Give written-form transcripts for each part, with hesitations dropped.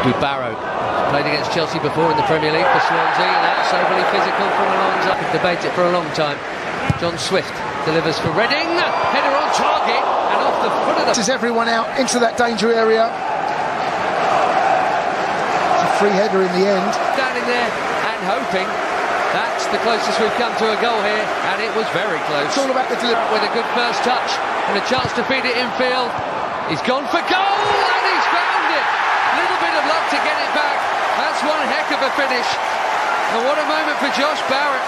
to Barrow. Played against Chelsea before in the Premier League for Swansea, and that's overly physical from Alonso. I could debate it for a long time. John Swift delivers for Reading. Header on target and off the foot of the... This is everyone out into that danger area. It's a free header in the end. Standing there and hoping. That's the closest we've come to a goal here, and it was very close. It's all about the delivery. With a good first touch and a chance to feed it infield. He's gone for goal, and he's found it. Little bit of luck to get it back. That's one heck of a finish. And what a moment for Josh Barrett.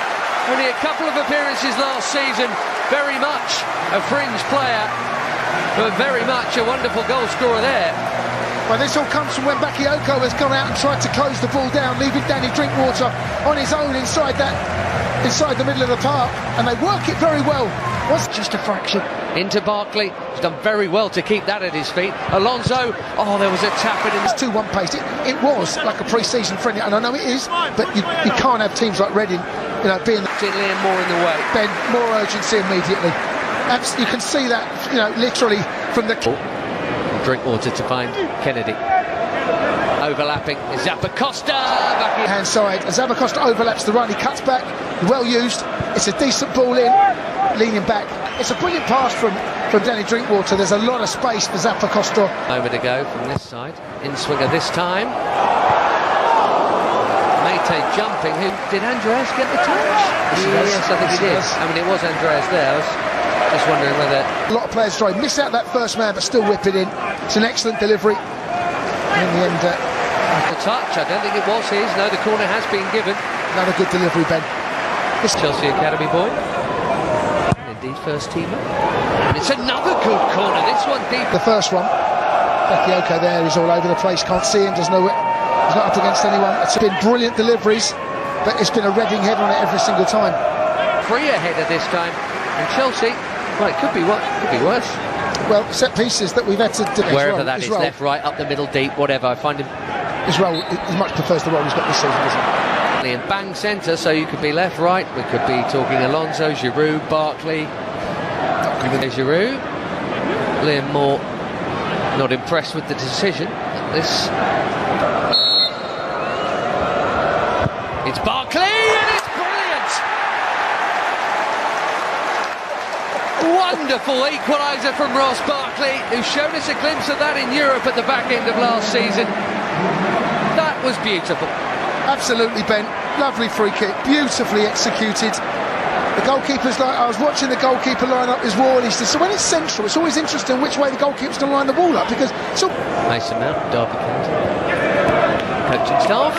Only a couple of appearances last season. Very much a fringe player, but very much a wonderful goal scorer there. Well, this all comes from when Bakayoko has gone out and tried to close the ball down, leaving Danny Drinkwater on his own inside the middle of the park, and they work it very well. Was just a fraction. Into Barkley, he's done very well to keep that at his feet. Alonso, oh, there was a tap in. It's 2-1 pace. It was like a pre-season friendly, and I know it is, but you can't have teams like Reading, you know, being Liam more in the way. Ben, more urgency immediately. You can see that, you know, literally from the... Drinkwater to find Kennedy. Overlapping is Zappacosta. Hand side. As Zappacosta overlaps the run, he cuts back. Well used. It's a decent ball in. Leaning back. It's a brilliant pass from Danny Drinkwater. There's a lot of space for Zappacosta. Over to go from this side. In swinger this time. Mate jumping. Did Andreas get the touch? Yes, I think he did. I mean, it was Andreas there. I was just wondering whether... A lot of players try. Miss out that first man, but still whip it in. It's an excellent delivery. In the end... the touch, I don't think it was his. No, the corner has been given. Another good delivery, Ben. This Chelsea Academy boy. And indeed, first teamer. And it's another good corner. This one deep. The first one. Bakayoko there is all over the place. Can't see him. Doesn't know it. He's not up against anyone. It's been brilliant deliveries, but it's been a Reading header on it every single time. Freer header this time. And Chelsea, well, it could be worse. Well, set pieces that we've had to do. Wherever that is, left, right, up the middle, deep, whatever. I find him... His role, he much prefers the role he's got this season, doesn't he? And bang centre, so you could be left, right. We could be talking Alonso, Giroud, Barkley. Giroud. Liam Moore not impressed with the decision. This... It's Barkley, and it's brilliant! Wonderful equaliser from Ross Barkley, who showed us a glimpse of that in Europe at the back end of last season. That was beautiful. Absolutely, Ben. Lovely free kick, beautifully executed. The goalkeeper's like, I was watching the goalkeeper line up his wall. He said, so when it's central, it's always interesting which way the goalkeeper's going to line the ball up, because it's all... Mason Mount, Derby County. Coaching staff.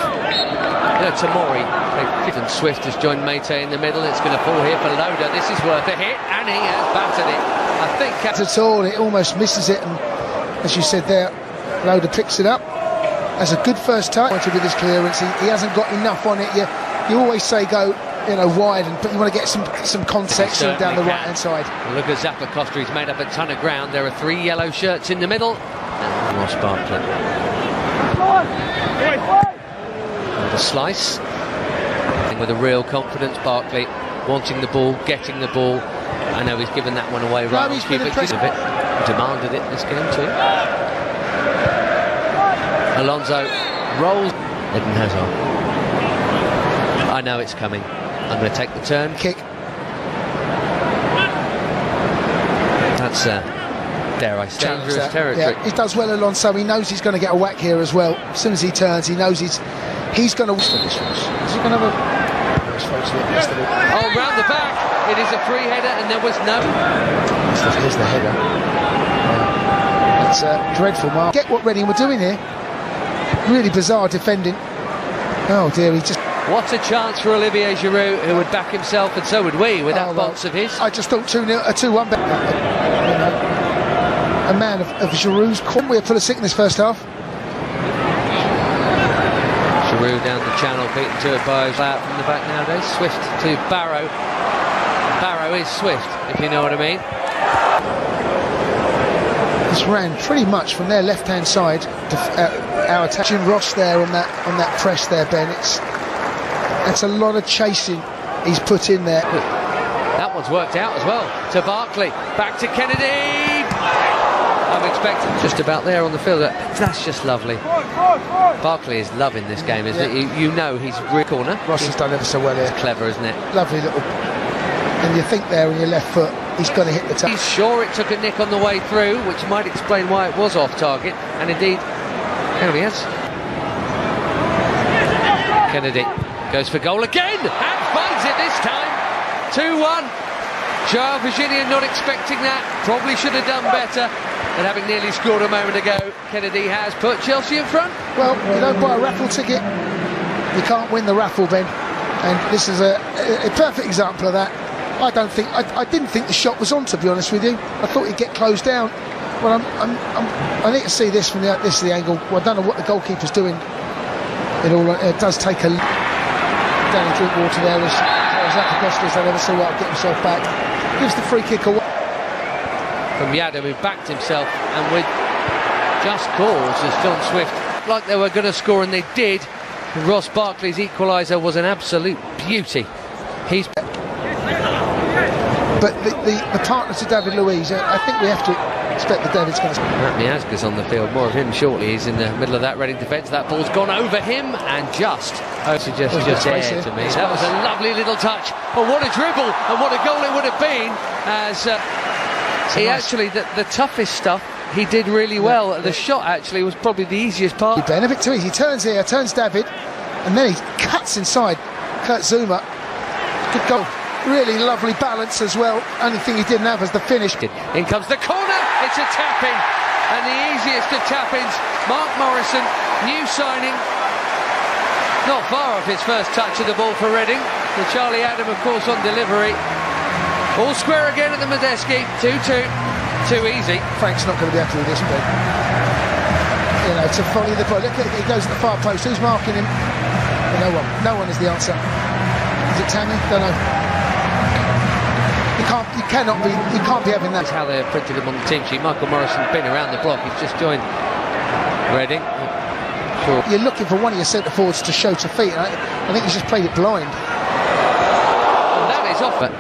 Tamori. And Swift has joined Mate in the middle. It's going to fall here for Loda. This is worth a hit, and he has battered it. I think... At all, it almost misses it, and as you said there, Loda picks it up. Has a good first touch with his clearance. He hasn't got enough on it. You always say go, you know, wide, but you want to get some context down the right-hand side. Look at Zappacosta. He's made up a ton of ground. There are 3 yellow shirts in the middle. And Ross Barkley. And a slice. With a real confidence, Barkley wanting the ball, getting the ball. I know he's given that one away right. He's been impressive. Demanded it this game too. Alonso rolls. Eden Hazard. I know it's coming. I'm going to take the turn. Kick. That's dare I say, dangerous territory. Yeah, he does well, Alonso. He knows he's going to get a whack here as well. As soon as he turns, he knows he's going to... Is he going to have a... Oh, round the back. It is a free header, and there was no... Here's the header. It's dreadful, Mark. Get what Reading were doing here. Really bizarre defending. Oh dear, he just... What a chance for Olivier Giroud, who would back himself, and so would we, with that box of his. I just thought 2-1. A man of Giroud's... Couldn't we have put a sick in this first half? Seru down the channel, beaten to it by his out from the back nowadays. Swift to Barrow. Barrow is Swift, if you know what I mean. This ran pretty much from their left-hand side to our attack. Jim Ross there on that press there, Ben. That's a lot of chasing he's put in there. That one's worked out as well. To Barkley, back to Kennedy. I'm expecting. Just about there on the field. That's just lovely. Barkley is loving this game, isn't it? You know he's corner. Ross has done ever so well here. It's clever, isn't it? Lovely little. And you think there on your left foot, he's going to hit the top. He's sure it took a nick on the way through, which might explain why it was off target. And indeed, there he is. Kennedy goes for goal again and finds it this time. 2-1. Joao Virginia not expecting that. Probably should have done better than having nearly scored a moment ago. Kennedy has put Chelsea in front. Well, you don't buy a raffle ticket, you can't win the raffle, Ben. And this is a perfect example of that. I didn't think the shot was on, to be honest with you. I thought he'd get closed down. Well, I need to see this from the angle. Well, I don't know what the goalkeeper's doing. It does take a down the drink water there. As I never saw that get himself back. Gives the free kick away. From Yadam, who backed himself, and with just cause as John Swift, like they were going to score, and they did. Ross Barkley's equaliser was an absolute beauty. But the partner to David Luiz, I think we have to expect that David's going to... Miazga's on the field, more of him shortly. He's in the middle of that Reading defence. That ball's gone over him and just there to me. That was a lovely little touch. But what a dribble and what a goal it would have been. As he actually, the toughest stuff, he did really well. The shot actually was probably the easiest part. Ben, a bit too easy. He turns here, turns David, and then he cuts inside Kurt Zuma. Good goal. Really lovely balance as well. Only thing he didn't have was the finish. In comes the corner. It's a tap-in. And the easiest of tap-ins. Mark Morrison, new signing. Not far off his first touch of the ball for Reading. The Charlie Adam, of course, on delivery. All square again at the Medeski. 2-2. Too easy. Frank's not going to be happy with this, Ben. You know, to follow the ball. Look, he goes to the far post. Who's marking him? No one. No one is the answer. Is it Tammy? Don't know. You can't be having that. That's how they've printed him on the team sheet. Michael Morrison's been around the block. He's just joined Reading. Sure. You're looking for one of your centre forwards to show to feet. I think he's just played it blind. And that is off, but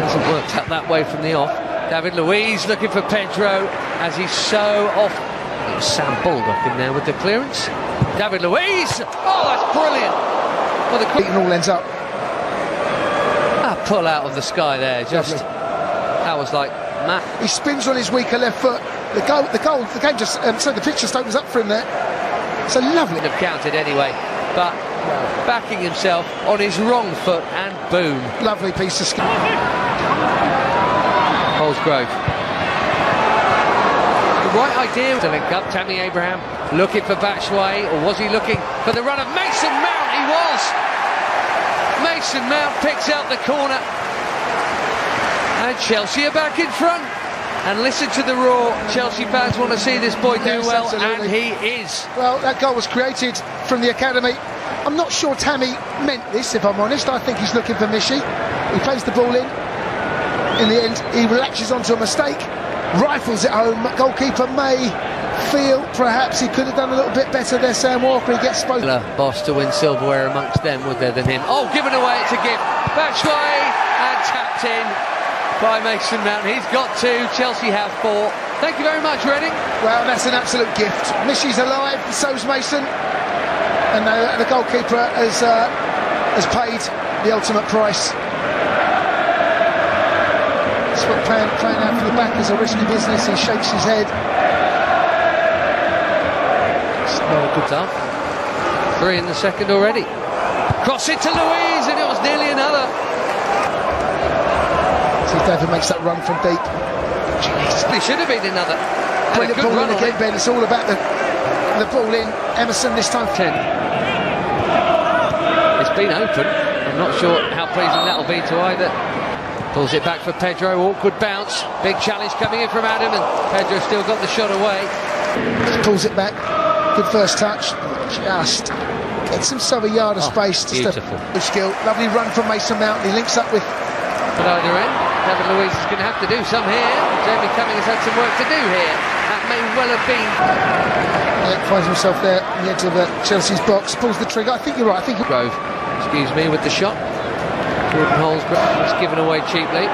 hasn't worked out that way from the off. David Luiz looking for Pedro as he's so off. It was Sam Baldock in there with the clearance. David Luiz. Oh, that's brilliant. Well, the it all ends up. Pull out of the sky there, just lovely. That was like Matt. He spins on his weaker left foot. The game just so the pitch just opens up for him there. So lovely. Have counted anyway, but backing himself on his wrong foot and boom. Lovely piece of skill. Holsgrove. The right idea to link up. Tammy Abraham looking for Batshuayi, or was he looking for the run of Mason Mount? He was. Mason Mount picks out the corner, and Chelsea are back in front. And listen to the roar. Chelsea fans want to see this boy do well, absolutely. And he is. Well, that goal was created from the academy. I'm not sure Tammy meant this, if I'm honest. I think he's looking for Mishi. He plays the ball in. In the end, he latches onto a mistake, rifles it home. Goalkeeper may feel perhaps he could have done a little bit better there. Sam Walker, he gets spoken. Boss to win silverware amongst them, would there, than him? Oh, given away, it's a gift. Batshuayi, and tapped in by Mason Mount. He's got 2, Chelsea have 4. Thank you very much, Reading. Well, that's an absolute gift. Mishi's alive, so's Mason, and the goalkeeper has paid the ultimate price. That's what playing out for the back is a risky business. He shakes his head. Not a good time. 3 in the second already. Cross it to Luiz, and it was nearly another. See if David makes that run from deep. It should have been another. Brilliant ball in again, Ben. It's all about the ball in. Emerson this time. 10. It's been open. I'm not sure how pleasing that'll be to either. Pulls it back for Pedro. Awkward bounce. Big challenge coming in from Adam, and Pedro still got the shot away. Pulls it back. Good first touch. Just gets himself a yard of space. Beautiful. Good skill. Lovely run from Mason Mount. He links up with. At either end, David Luiz is going to have to do some here. Jamie Cumming has had some work to do here. That may well have been. Finds himself there at the edge of Chelsea's box. Pulls the trigger. I think you're right. I think Grove, excuse me, with the shot. Gordon Holsgrove was given away cheaply.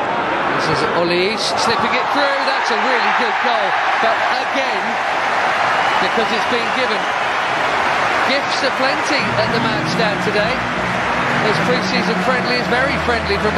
This is Ollie's slipping it through. That's a really good goal. But again, because it's been given, gifts aplenty at the match stand today. As pre-season friendly is very friendly from